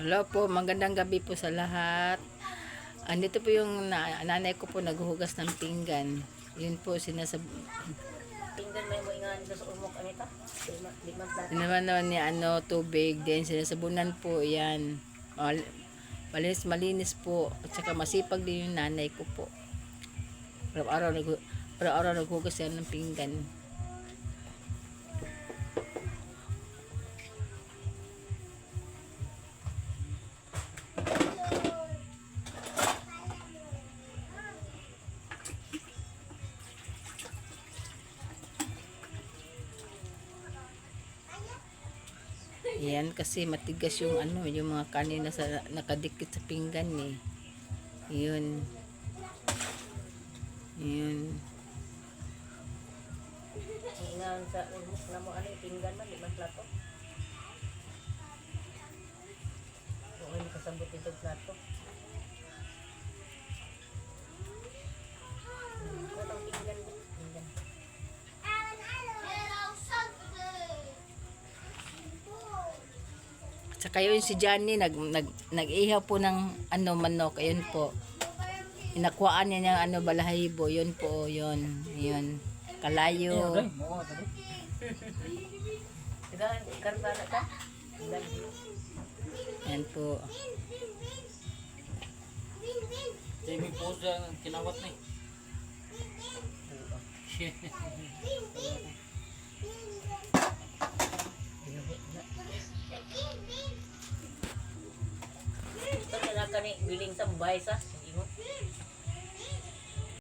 Hello po, magandang gabi po sa lahat. Andito po yung nanay ko po naghuhugas ng pinggan. Yun po Tingnan may mo ingan sa umok anita. Di man plato. naman ni tubig din sinasabunan po yan. Malinis po at saka masipag din yung nanay ko po. Araw-araw naghuhugas yan ng pinggan. Yan kasi matigas yung yung mga kanin na nakadikit sa pinggan eh. Yun. Ingan sa umok na mo ano tingnan man di man plato. Oo, hindi kasambot ito plato. Katong tingnan mo. Tingnan. Saka yun si Johnny nag-ihaw po ng manok. Ayun po. Inakuhaan niya ng balahibo. Yun po, yun. Yun. Kalayo. Dagan karbana ka? Yan po. Jamie po sa kinawat ni. Ito na kani biling sa bahay sa ingon.